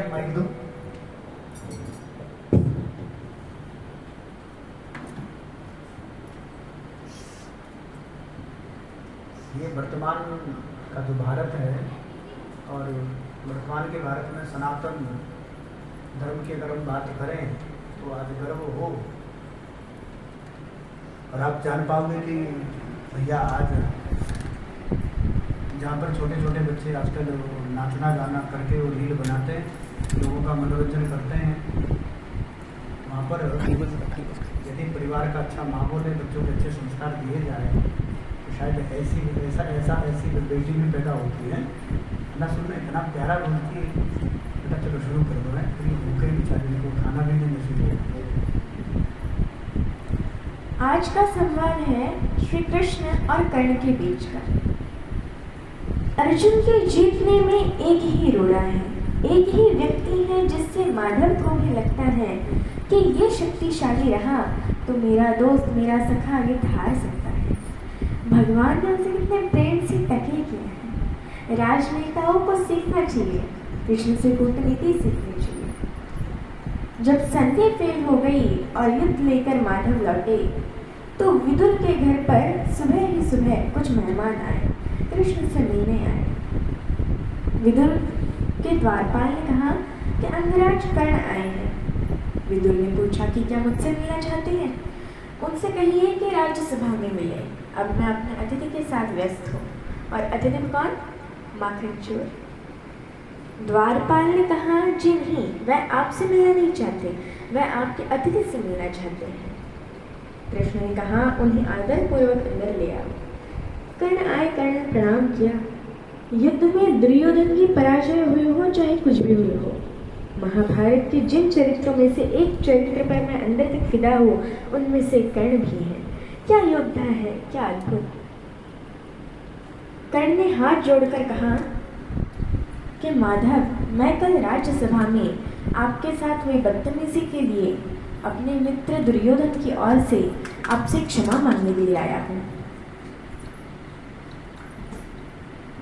भैया माइक दो। ये वर्तमान का जो भारत है और वर्तमान के भारत में सनातन धर्म की अगर हम बात करें तो आज गर्व हो। और आप जान पाओगे कि भैया आज जहाँ पर छोटे छोटे बच्चे आजकल नाचना गाना करके वो रील बनाते हैं, लोगों का मनोरंजन करते हैं, वहाँ पर यदि परिवार का अच्छा माहौल है, बच्चों को अच्छे संस्कार दिए जाए तो शायद ऐसी बेटी भी पैदा होती है ना। सुनने इतना प्यारा बोलती है, बेटा चलो शुरू कर दो है, फिर भूखे बेचारे को खाना भी नहीं नसीब हो। आज का संवाद है श्री कृष्ण और कर्ण के बीच का। अर्जुन के जीतने में एक ही रोड़ा है, एक ही व्यक्ति है जिससे माधव को भी लगता है कि ये शक्तिशाली रहा तो मेरा दोस्त, मेरा सखा ये हार सकता है। भगवान ने उसे कितने प्रेम से टकले किया है। राजनेताओं को सीखना चाहिए, कृष्ण से कूटनीति सीखनी चाहिए। जब संधि फेल हो गई और युद्ध लेकर माधव लौटे तो विदुर के घर पर सुबह ही सुबह कुछ मेहमान आए, कृष्ण से मिलने आए। विदुर के द्वारपाल ने कहा कि अंगराज कर्ण आए हैं। विदुर ने पूछा कि क्या मुझसे मिलना चाहते हैं? उनसे कहिए कि राज्यसभा में मिले, अब मैं अपने अतिथि के साथ व्यस्त हूँ। और अतिथि कौन? माखन चोर। द्वारपाल ने कहा जी नहीं, वह आपसे मिलना नहीं चाहते, वह आपके अतिथि से मिलना चाहते हैं। कृष्ण ने कहा उन्हें आदर पूर्वक अंदर ले आओ। कर्ण आए, कर्ण ने प्रणाम किया। युद्ध में दुर्योधन की पराजय हुई हो चाहे कुछ भी हुई हो, महाभारत के जिन चरित्रों में से एक चरित्र पर मैं अंदर तक फिदा हूँ उनमें से कर्ण भी है। क्या योद्धा है, क्या अद्भुत। कर्ण ने हाथ जोड़कर कहा कि माधव, मैं कल राज्यसभा में आपके साथ हुई बदतमीजी के लिए अपने मित्र दुर्योधन की ओर से आपसे क्षमा मांगने के लिए आया हूँ।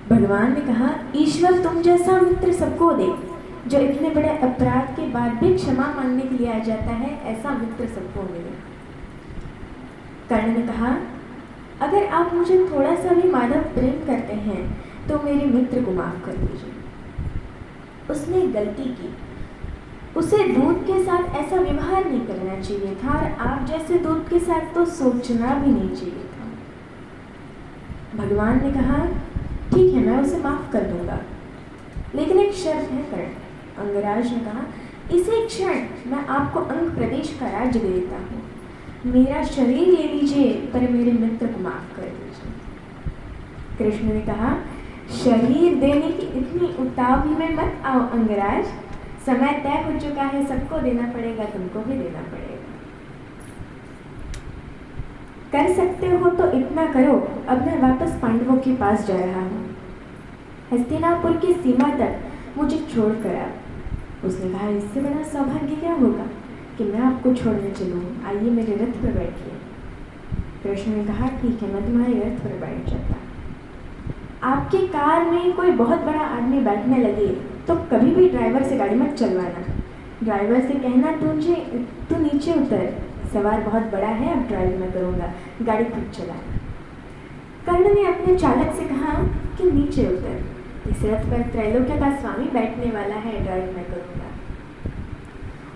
भगवान ने कहा ईश्वर तुम जैसा मित्र सबको दे, जो इतने बड़े अपराध के बाद भी क्षमा मांगने के लिए आ जाता है, ऐसा मित्र सबको मिले। कर्ण ने कहा अगर आप मुझे थोड़ा सा भी माधव प्रेम करते हैं तो मेरे मित्र को माफ कर दीजिए। उसने गलती की, उसे दूध के साथ ऐसा व्यवहार नहीं करना चाहिए था और आप जैसे दूध के साथ तो सोचना भी नहीं चाहिए था। भगवान ने कहा ठीक है, मैं उसे माफ कर दूंगा, लेकिन एक शर्त है कर्ण। अंगराज ने कहा इसी क्षण मैं आपको अंग प्रदेश का राज्य दे देता हूँ, मेरा शरीर ले लीजिए पर मेरे मित्र को माफ कर दीजिए। कृष्ण ने कहा शरीर देने की इतनी उतावली में मत आओ अंगराज, समय तय हो चुका है, सबको देना पड़ेगा, तुमको भी देना पड़ेगा। कर सकते हो तो इतना करो, अब मैं वापस पांडवों के पास जा रहा हूँ, हस्तिनापुर की सीमा तक मुझे छोड़ कर आओ। उसने कहा इससे बड़ा सौभाग्य क्या होगा कि मैं आपको छोड़ने चलूँ, आइए मेरे रथ पर बैठिए। कृष्ण ने कहा ठीक है, मैं तुम्हारे रथ पर बैठ जाता। आपकी कार में कोई बहुत बड़ा आदमी बैठने लगे तो कभी भी ड्राइवर से गाड़ी मत चलवाना। ड्राइवर से कहना तू नीचे उतर, सवार बहुत बड़ा है, अब ड्राइव मैं करूँगा, गाड़ी खुद चलाना। कर्ण ने अपने चालक से कहा कि नीचे उतर, इस रथ पर त्रैलोक्य का स्वामी बैठने वाला है, ड्राइव मैं करूँगा।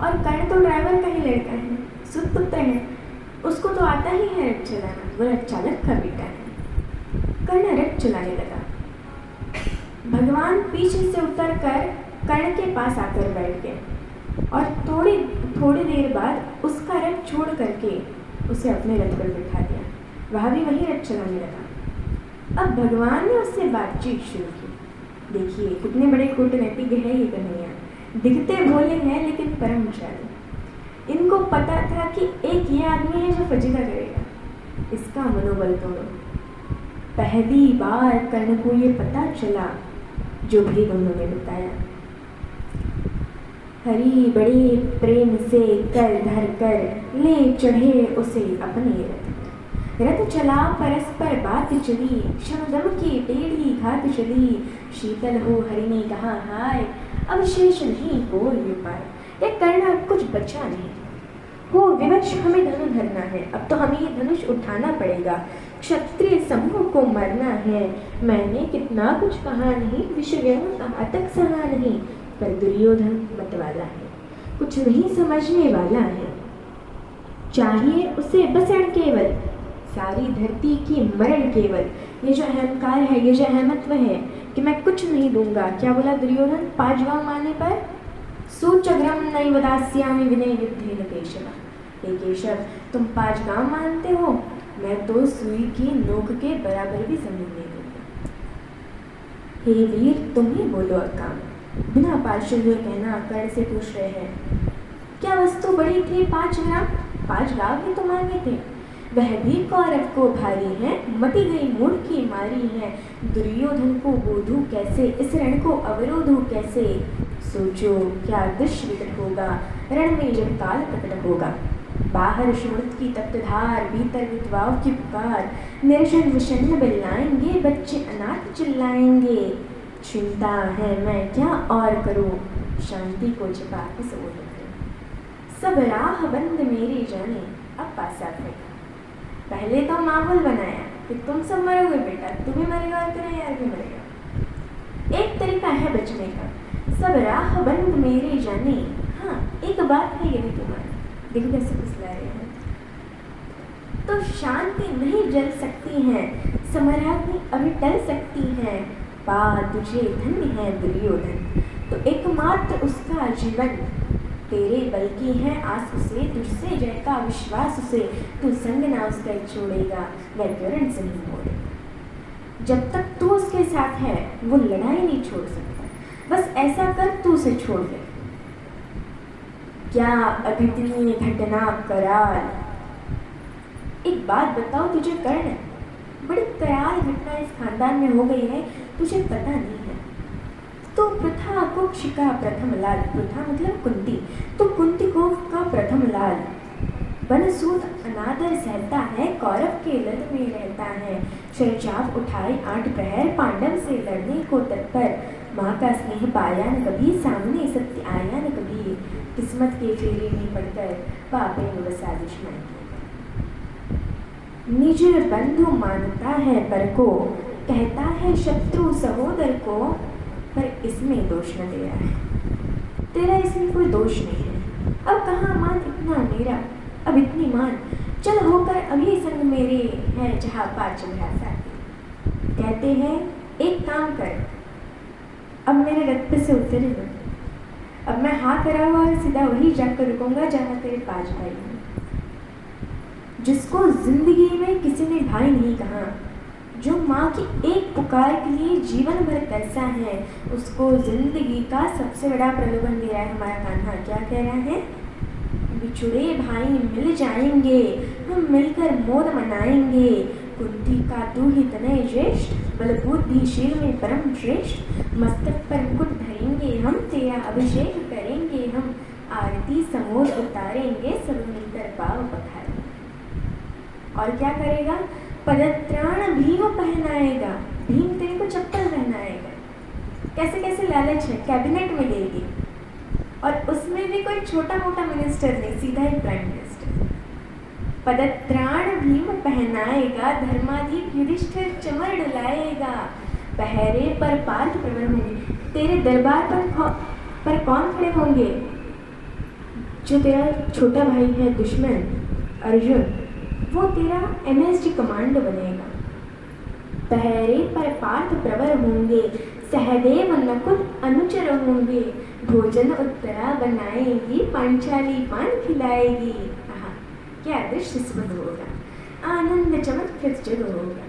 और कर्ण तो ड्राइवर का ही लड़का है, सुपुत्र है, उसको तो आता ही है रथ चलाना, वो रथ चालक का बेटा है। कर्ण रथ चलाने लगा। भगवान पीछे से उतरकर कर्ण के पास आकर बैठ गए और थोड़ी देर बाद उसका रथ छोड़ करके उसे अपने रथ पर बिठा दिया। वह भी वही रथ चलाने लगा। अब भगवान ने उससे बातचीत शुरू की। देखिए कितने बड़े कूटनीतिज्ञ है ये कन्हैया, दिखते भोले हैं लेकिन परमचारी। इनको पता था कि एक ये आदमी है जो फजीता करेगा, इसका मनोबल तोड़ो। पहली बार कर्ण को ये पता चला जो भेद उन्होंने बताया। हरि बड़े प्रेम से कर धर कर ले चढ़े उसे अपने रथ। रथ चला परस्पर बात चली, क्षणदम की टेढ़ी घात चली। शीतल हो हरि ने कहा हाय, अब शेष नहीं कोई उपाय, यह करना कुछ बचा नहीं। हो विवश हमें धनु धरना है, अब तो हमें ये धनुष उठाना पड़ेगा। क्षत्रिय समूह को मरना है, मैंने कितना कुछ कहा नहीं, विषय कहा तक सहा नहीं। पर दुर्योधन मतवाला है, कुछ नहीं समझने वाला है। चाहिए उसे बसण केवल, सारी धरती की मरण केवल। ये जो अहंकार है, ये जो अहमत्व है कि मैं कुछ नहीं दूंगा, क्या बोला दुर्योधन 5 गांव मारने पर? सूचग्रम नैव दास्यामि विनय युद्धेन केशव। हे केशव, तुम 5 गांव मानते हो, मैं तो सुई की नोक के बराबर भी जमीन नहीं दूंगा। हे वीर, तुम ही बोलो अकाम। बिना पार्षद हुए कहना कर्ण से पूछ रहे हैं, क्या वस्तु बड़ी थी 5 ग्राम? 5 गांव ही तो मांगे थे, वह भी कौरव को भारी है, मटी गई मूढ़ की मारी है। दुर्योधन को बोधू कैसे, इस रण को अवरोधू कैसे? सोचो क्या दृश्य विकट होगा, रण में जब काल प्रकट होगा। बाहर शूरत की तप्त धार, भीतर विधवाओं की पुकार। निर्जन विषन्न बिल्लाएंगे, बच्चे अनाथ चिल्लाएंगे। चिंता है मैं क्या और करूं, शांति को छिपा के सो रहे। सब राह बंद मेरी जाने, अब पासा फेंका। पहले तो माहौल बनाया कि तुम सब मरोगे बेटा, तुम भी मरेगा और तेरा यार भी मरेगा। एक तरीका है बचने का, सब राह बंद मेरी जाने। हाँ, एक बात है ये भी तुम्हारी, देखो कैसे फुसला रहे हैं। तो शांति नहीं जल सकती है, समराग्नि अभी टल सकती है। पा तुझे धन्य है दुर्योधन, तो एकमात्र उसका जीवन तेरे बल की है आस उसे, तुझसे जय का विश्वास उसे। तू संग ना उसका छोड़ेगा, वह करण से नहीं मोड़ेगा। जब तक तू उसके साथ है वो लड़ाई नहीं छोड़ सकता। बस ऐसा कर, तू उसे छोड़ दे। क्या अद्वितीय घटना कराल। एक बात बताओ, तुझे कर्ण बड़ी कराल घटना इस खानदान में हो गई है, तुझे पता नहीं है। तो प्रथा कुक्ष का प्रथम लाल, प्रथा मतलब कुंती, तो कुंती को का प्रथम लाल। बनसूत अनादर सहता है, कौरव के लद में रहता है। शरचाप उठाए 8 प्रहर, पांडव से लड़ने को तत्पर। माँ का स्नेह पाया न कभी, सामने सत्य आया न कभी। किस्मत के फेरे में पड़कर पापे में बसा दुश्मन। निज बंधु मानता है पर को, कहता है शत्रु सहोदर को। पर इसमें दोष न तेरा है, तेरा इसमें कोई दोष नहीं है। अब कहाँ मान इतना मेरा, अब इतनी मान, चल होकर अभी संग मेरे है जहाँ पाँच भ्राता। कहते हैं एक काम कर, अब मेरे रथ पे से उतरे ना। अब मैं हाँ करा हुआ और सीधा वही जाकर रुकूंगा जहाँ तेरे 5 भाई हैं। जिसको जिंदगी में किसी ने भाई नहीं कहा, जो माँ की एक पुकार के लिए जीवन भर तरसा है, उसको जिंदगी का सबसे बड़ा प्रलोभन दे रहा है हमारा कान्हा। क्या कह रहा है? बिछुड़े भाई मिल जाएंगे, हम मिलकर मोद मनाएंगे। कुंती का तू ही तनय ज्येष्ठ, बलभूत भी शील में परम श्रेष्ठ। मस्तक पर मुकुट धरेंगे हम, तेरा अभिषेक करेंगे हम। आरती समोर उतारेंगे, सब मिलकर पाव पखारेंगे। और क्या करेगा? पदत्राण भीम पहनाएगा, भीम तेरे को चप्पल पहनाएगा। कैसे कैसे लालच है, कैबिनेट में लेगी, और उसमें भी कोई छोटा मोटा मिनिस्टर नहीं, सीधा ही प्राइम मिनिस्टर। पदत्राण भीम पहनाएगा, धर्माधिप युधिष्ठिर चमर डुलाएगा। पहरे पर पार्थ प्रवर होंगे, तेरे दरबार पर कौन खड़े होंगे? जो तेरा छोटा भाई है दुश्मन अर्जुन, वो तेरा MSG कमांडो बनेगा। पहरे पर पार्थ प्रवर होंगे, सहदेव नकुल अनुचर होंगे। भोजन उत्तरा बनाएगी, पांचाली पान खिलाएगी। क्या दृश्य स्मृत होगा, आनंद चमत्कृत जग होगा।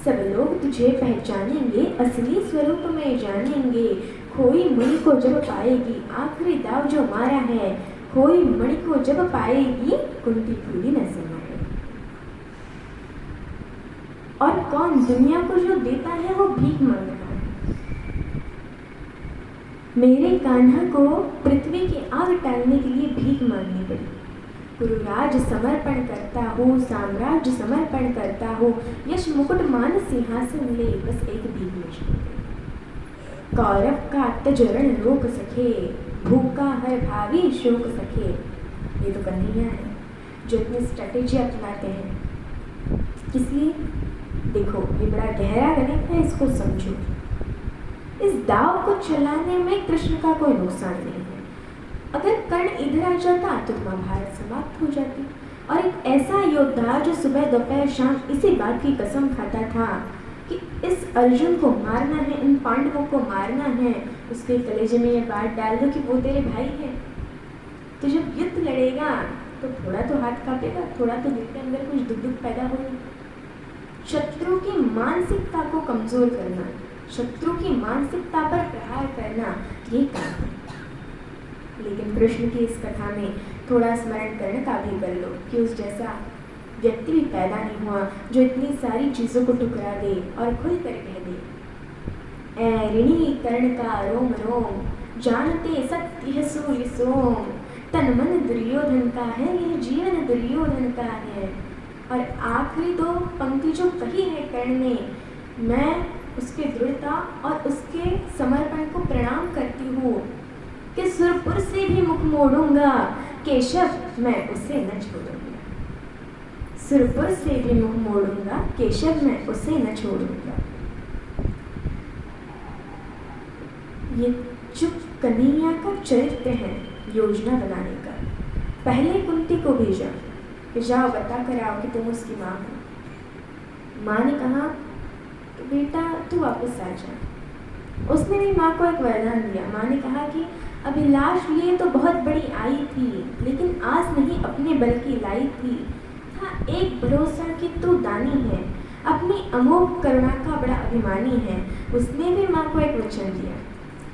सब लोग तुझे पहचानेंगे, असली स्वरूप में जानेंगे। खोई मणि को जब पाएगी, आखिरी दाव जो मारा है। खोई मणि को जब पाएगी, कुंती भूली न समाए। और कौन दुनिया को जो देता है वो भीख मांग रहा है। मेरे कान्हा को पृथ्वी की आग टालने के लिए भीख मांगनी पड़ी। कुरुराज समर्पण करता हो, साम्राज्य समर्पण करता हो, यश मुकुट मान सिंहासन ले, बस एक भीख मुझे। कौरव का अत्यजरण रोक सके, भूखा हर भावी शोक सके। ये तो कन्हैया है जो इतनी स्ट्रेटेजी अपनाते हैं। इसलिए देखो, ये बड़ा गहरा गणित है, इसको समझो। इस दाव को चलाने में कृष्ण का कोई नुकसान नहीं है। अगर कर्ण इधर आ जाता तो महाभारत समाप्त हो जाती। और एक ऐसा योद्धा जो सुबह दोपहर शाम इसी बात की कसम खाता था कि इस अर्जुन को मारना है, इन पांडवों को मारना है, उसके कलेजे में ये बात डाल दो कि वो तेरे भाई है। तो जब युद्ध लड़ेगा तो थोड़ा तो हाथ कांपेगा, थोड़ा तो दिल के अंदर कुछ दुख पैदा होगी। शत्रु की मानसिकता को कमजोर करना, शत्रु की मानसिकता पर प्रहार करना, ये काम है। लेकिन कृष्ण की इस कथा में थोड़ा स्मरण करने का भी कर लो कि उस जैसा व्यक्ति भी पैदा नहीं हुआ जो इतनी सारी चीज़ों को ठुकरा दे और खुल कर कह दे, ऐ ऋणी कर्ण का रोम रोम, जानते सत्य है सूर्य सोम, तन मन दुर्योधन का है, यह जीवन दुर्योधन का है। और आखिरी दो पंक्ति जो कही है कर्ण ने, मैं उसके दृढ़ता और उसके समर्पण को प्रणाम करती हूँ कि सुरपुर से भी मुख मोड़ूंगा, केशव मैं उसे न छोड़ूंगा। सुरपुर से भी मुख मोड़ूंगा, केशव मैं उसे न छोड़ूंगा। ये जो कन्हैया का चरित्र है योजना बनाने का, पहले कुंती को भेजा कि जाओ बता कर आओ कि तुम उसकी माँ हो। माँ ने कहा कि बेटा तू वापस आ जा। उसने भी माँ को एक वरदान दिया। माँ ने कहा कि अभिलाष लिए तो बहुत बड़ी आई थी, लेकिन आज नहीं अपने बल की लाई थी। हाँ, एक भरोसा कि तू दानी है, अपनी अमोघ करुणा का बड़ा अभिमानी है। उसने भी माँ को एक वचन दिया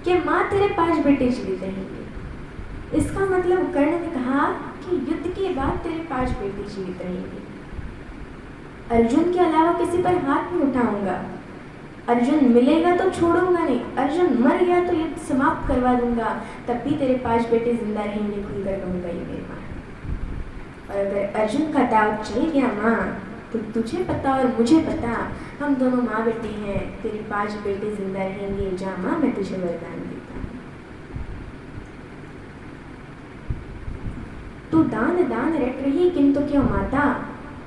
कि माँ तेरे 5 बेटे जीवित रहेंगे। इसका मतलब कर्ण ने कहा कि युद्ध के बाद तेरे 5 बेटे जीवित रहेंगे। अर्जुन के अलावा किसी पर हाथ नहीं उठाऊंगा। अर्जुन मिलेगा तो छोड़ूंगा नहीं, अर्जुन मर गया तो युद्ध समाप्त करवा दूंगा, तब भी तेरे 5 बेटे जिंदा रहेंगे, खुलकर कहूंगा ये मेरी माँ। और अगर अर्जुन का दाव चल गया माँ, तो तुझे पता और मुझे पता, हम दोनों माँ बेटे हैं, तेरे 5 बेटे जिंदा रहेंगे। जा माँ, मैं तुझे वरदान देता हूँ। तू दान दान रट रही किंतु क्यों माता,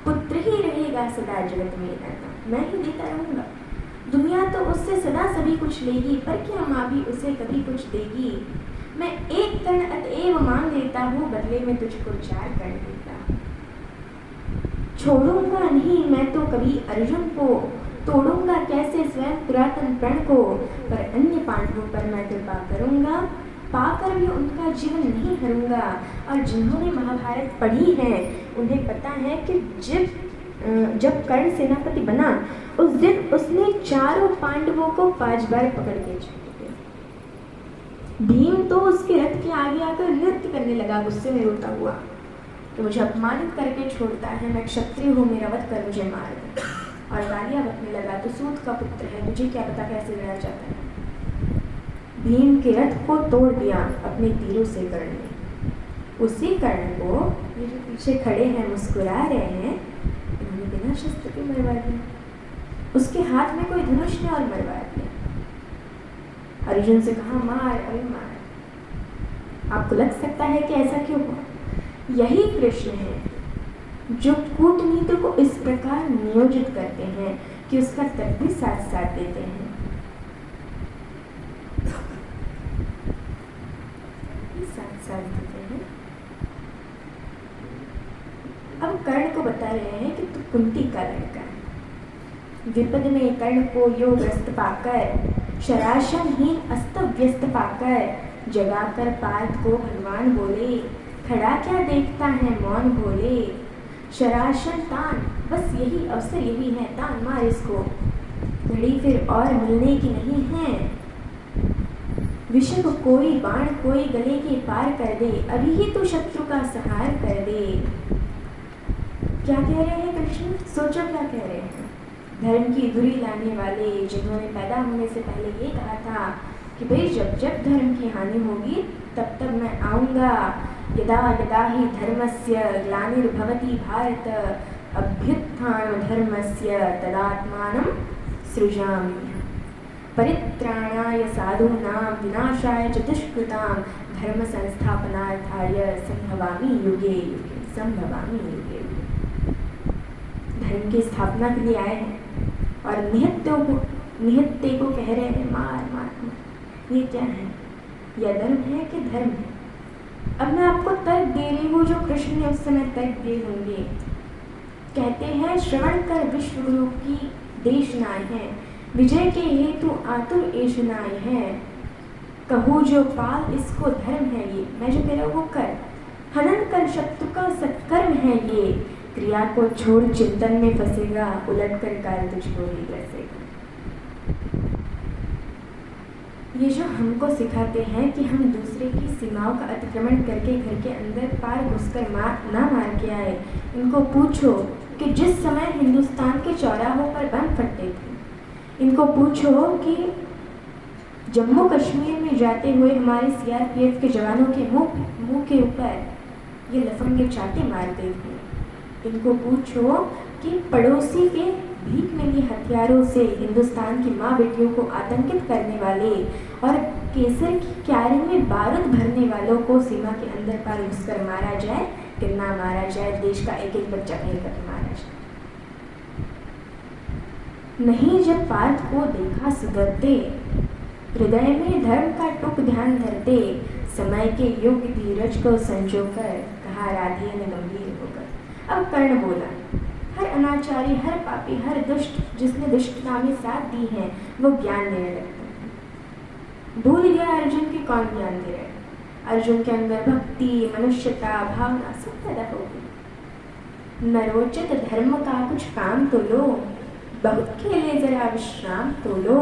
पुत्र ही रहेगा सदा जगत में दाता। मैं ही देता रहूंगा। दुनिया तो उससे सदा सभी कुछ लेगी, पर क्या माँ भी उसे कभी कुछ देगी। मैं एक कर्ण अतएव मांग लेता हूँ, बदले में तुझको 4 कर्ण देता। छोड़ूंगा नहीं मैं तो कभी अर्जुन को, तोड़ूंगा कैसे स्वयं पुरातन प्रण को, पर अन्य पांडवों पर मैं कृपा करूंगा, पाकर भी उनका जीवन नहीं हरूंगा। और जिन्होंने महाभारत पढ़ी है उन्हें पता है कि जब कर्ण सेनापति बना उस दिन उसने 4 पांडवों को 5 बार पकड़ के छोड़ दिया। भीम तो उसके रथ के आगे आकर नृत्य करने लगा, गुस्से में रोता हुआ कि मुझे अपमानित करके छोड़ता है, मैं क्षत्रिय हूँ, मेरा वध कर मुझे मार दे। और गालियाँ बकने लगा, तो सूत का पुत्र है, तुझे क्या पता कैसे लड़ा जाता है। भीम के रथ को तोड़ दिया अपने तीरों से कर्ण ने। उसी कर्ण को ये जो पीछे खड़े हैं मुस्कुरा रहे हैं, इन्होंने बिना शस्त्र के मरवा दिया। उसके हाथ में कोई धनुष ने और मरवा दिया। अर्जुन से कहा मार, अरे मार। आपको लग सकता है कि ऐसा क्यों हुआ? यही कृष्ण है जो कूटनीति को इस प्रकार नियोजित करते हैं कि उसका तर्क भी साथ साथ देते हैं। अब कर्ण को बता रहे हैं कि तू कुंती का लड़का है। विपद में कर्ण को योगग्रस्त पाकर, शराशनहीन अस्त व्यस्त पाकर, जगाकर पार्थ को भगवान बोले, खड़ा क्या देखता है मौन बोले। शराशन तान, बस यही अवसर यही है, तान मार इसको, घड़ी फिर और मिलने की नहीं है। विषम कोई बाण कोई गले के पार कर दे, अभी ही तो शत्रु का संहार कर दे। क्या कह रहे हैं कृष्ण? सोचो क्या कह रहे हैं। धर्म की धुरी लाने वाले जिन्होंने पैदा होने से पहले ये कहा था कि भाई जब जब धर्म की हानि होगी तब तब मैं आऊँगा। यदा यदा ही धर्मस्य ग्लानिर्भवति भारत, अभ्युत्थान धर्मस्य तदात्मानं सृजामि। परित्राणाय साधूनां विनाशाय च दुष्कृतां धर्म संस्थापनार्थाय संभवामि युगे युगे, संभवामि युगे युगे। धर्म की स्थापना के लिए आए हैं और निहत्ते को कह रहे हैं मार मार मार। ये क्या है? यह धर्म है कि धर्म है? अब मैं आपको तर्क दे रही हूँ जो कृष्ण ने उस समय तर्क दिए होंगे। कहते हैं श्रवण कर विश्व गुरु की देशनाय है, विजय के हेतु आतुर ऐशनाय है। कहूँ जो पाल इसको धर्म है ये, मैं जो कह रहा हूँ वो कर। हनन कर शत्रु का सत्कर्म है ये, क्रिया को छोड़ चिंतन में फंसेगा, उलट कर काल तुझको ही ग्रसेगा। ये जो हमको सिखाते हैं कि हम दूसरे की सीमाओं का अतिक्रमण करके घर के अंदर पार घुसकर मार के आए। इनको पूछो कि जिस समय हिंदुस्तान के चौराहों पर बम फटते थे, इनको पूछो कि जम्मू कश्मीर में जाते हुए हमारे सीआरपीएफ के जवानों के मुंह के ऊपर ये लफंगे चाटे मारते थे। इनको पूछो कि पड़ोसी के भीख मिली हथियारों से हिंदुस्तान की माँ बेटियों को आतंकित करने वाले और केसर की क्यारी में बारूद भरने वालों को सीमा के अंदर पार घुसकर मारा जाए कि ना मारा जाए, देश का एक एक बच्चा कहीं कर मारा जाए। नहीं जब पार्थ को देखा सुधरते, हृदय में धर्म का टुक ध्यान धरते, समय के युग धीरज को संजोकर कहा राधे ने गंभीर होकर। अब कर्ण बोला, हर अनाचारी, हर पापी, हर दुष्ट जिसने दुष्टता में साथ दी है वो ज्ञान देने लगता है। भूल गया अर्जुन की कौन ज्ञान दे रहा है। अर्जुन के अंदर भक्ति, मनुष्यता, भावना सब पैदा हो गई। नरोचित धर्म का कुछ काम तो लो, बहुत खेले जरा विश्राम तो लो।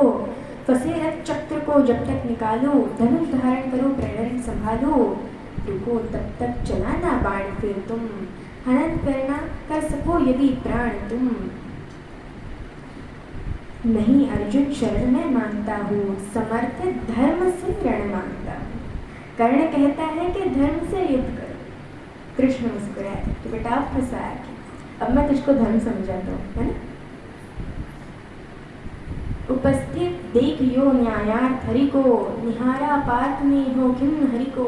फंसे रथ चक्र को जब तक निकालो, धनुष धारण करो, प्रेरण संभालो। रुको तब तक चलाना बाण फिर तुम, हनन करना कर सको यदि प्राण तुम। नहीं अर्जुन शरण मैं मांगता हूँ, समर्थ धर्म से रण मांगता हूँ। कर्ण कहता है कि धर्म से युद्ध करो। कृष्ण मुस्कुराए कि बेटा आप फंसाया कि अब मैं तुझको धर्म समझाता हूँ, है ना। उपस्थित देख यो न्यायार्थ हरि को, निहारा पार्थ में हो खिन्न हरि को।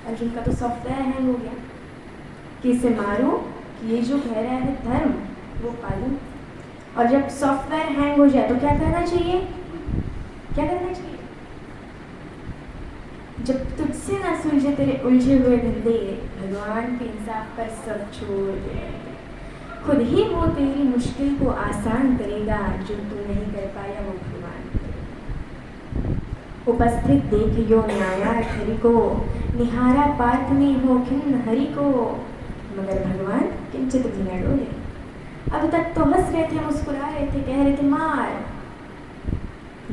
अर्जुन का तो सॉफ्टवेयर हैंग हो गया कि इसे मारो, कि ये जो कह रहा है धर्म वो पालो। और जब सॉफ्टवेयर हैंग हो जाए तो क्या करना चाहिए? क्या करना चाहिए? जब तुझसे ना सुलझे तेरे उलझे हुए धंधे, भगवान के इंसाफ पर सब छोड़ दे। खुद ही वो तेरी मुश्किल को आसान करेगा, जो तू नहीं कर पाया वो भगवान करेगा। उपस्थित देख यो न्यायार्थ हरि को, निहारा पार्थ में हो खिन्न हरि को। मगर भगवान किंचित भी न डोले। अब तक तो हंस रहे थे, मुस्कुरा रहे थे, कह रहे थे मार।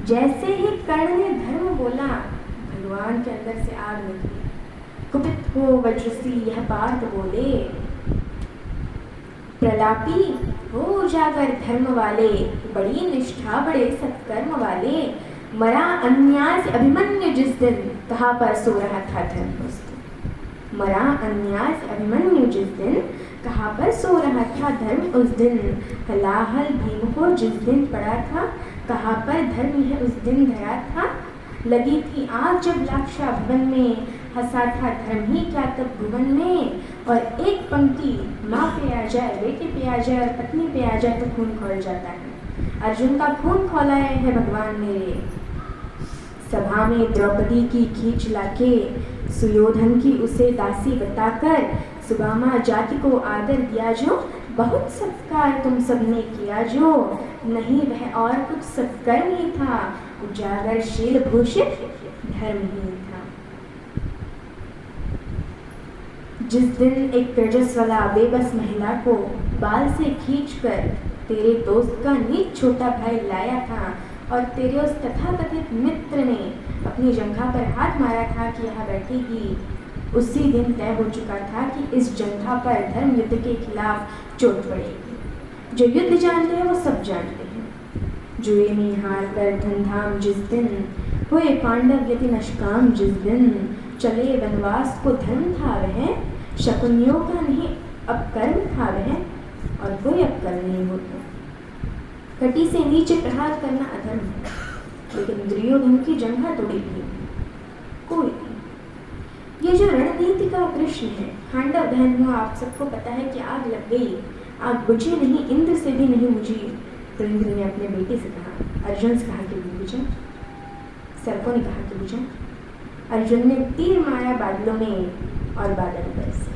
जैसे ही कर्ण ने धर्म बोला, भगवान के अंदर से आग निकली। कुपित हो वज्रसी यह पार्थ बोले, प्रलापी हो जागर धर्म वाले, बड़ी निष्ठा बड़े सत्कर्म वाले। मरा अन्याय से अभिमन्यु जिस दिन, कहाँ पर सो रहा था धर्म उस दिन। मरा अन्याय से अभिमन्यु जिस दिन, कहाँ पर सो रहा था धर्म उस दिन। हलाहल भीम को जिस दिन पड़ा था, कहाँ पर धर्म है उस दिन धरा था। लगी थी आग जब लाक्षा भवन में, हंसा था धर्म ही क्या तब भुवन में। और एक पंक्ति माँ पे आ जाए, बेटे पे आ जाए और पत्नी पे आ जाए तो खून खौल जाता है। अर्जुन का खून खौलाए है भगवान मेरे। सभा में द्रौपदी की खींच लाके, सुयोधन की उसे दासी बताकर। सुदामा जाति को आदर दिया जो, बहुत सत्कार तुम सबने किया जो। नहीं वह और कुछ सत्कर्म ही था, उजागर शील भूषित धर्म ही था। जिस दिन एक तेजस्वला बेबस महिला को बाल से खींचकर तेरे दोस्त का नीच छोटा भाई लाया था, और तेरे उस तथाकथित मित्र ने अपनी जंघा पर हाथ मारा था कि यहाँ बैठेगी, उसी दिन तय हो चुका था कि इस जंघा पर धर्म युद्ध के खिलाफ चोट पड़ेगी। जो युद्ध जानते हैं वो सब जानते हैं। जुए में हार कर धनधाम जिस दिन, हुए पांडव यति नष्काम जिस दिन। चले वनवास को धर्म था वह, शकुनियों का नहीं अपकर्म था वह, और कोई अपकर्म नहीं होता। कटी से नीचे प्रहार करना अधर्म है, लेकिन दुर्योधन की जंघा तोड़ेगी कोई नहीं। ये जो रणनीति का कृष्ण है, पांडव दहन हुआ, आप सबको पता है कि आग लग गई, आग बुझी नहीं, इंद्र से भी नहीं बुझी। तो इंद्र ने अपने बेटे से कहा, अर्जुन से कहा कि बुझा। सर्पों ने कहा कि बुझा। अर्जुन ने तीर मारा बादलों में और बादल बरसे।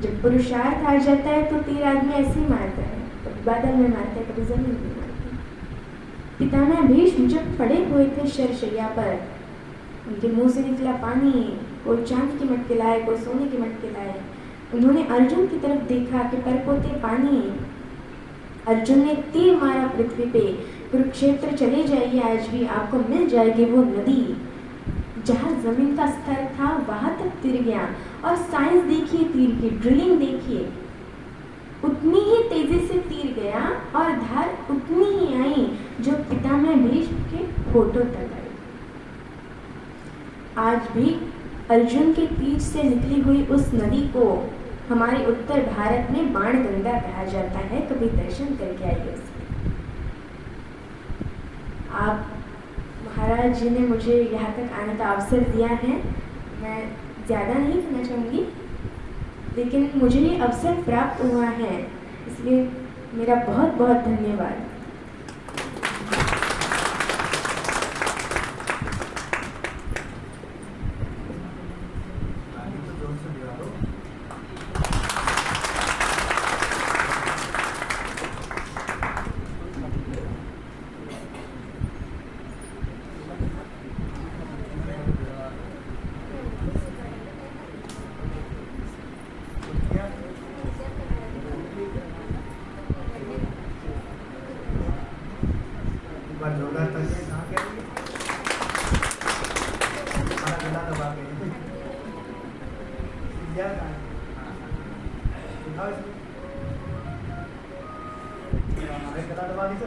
जब पुरुषार्थ आ जाता है तो तीर आदमी ऐसे ही मारता है, कभी बादल में मारता है, कभी जमीन में मारता है। पितामह भीष्म जब पड़े हुए थे शरशैया पर, उनके मुंह से निकला पानी, कोई चांदी के मटके लाए, कोई सोने के मटके लाए। उन्होंने अर्जुन की तरफ देखा कि परपोते पानी। अर्जुन ने तीर मारा पृथ्वी पे, कुरुक्षेत्र चले जाइए, आज भी आपको मिल जाएगी वो नदी। जहाँ जमीन का स्तर था वहां तक तीर गया। और साइंस देखिए, तीर की ड्रिलिंग देखिए, उतनी ही तेजी से तीर गया और धार उतनी ही आई जो पितामह भीष्म के होठों तक आई। आज भी अर्जुन के तीर से निकली हुई उस नदी को हमारे उत्तर भारत में बाण गंगा कहा जाता है। कभी दर्शन करके आइए उसके। आप महाराज जी ने मुझे यहाँ तक आने का अवसर दिया है। मैं ज़्यादा नहीं कहना चाहूँगी, लेकिन मुझे ये अवसर प्राप्त हुआ है, इसलिए मेरा बहुत बहुत धन्यवाद। जोरदार तालियां कहाँ के लिए? हमारा गला दबा के क्या कहा? हमारे गला दबा दी तो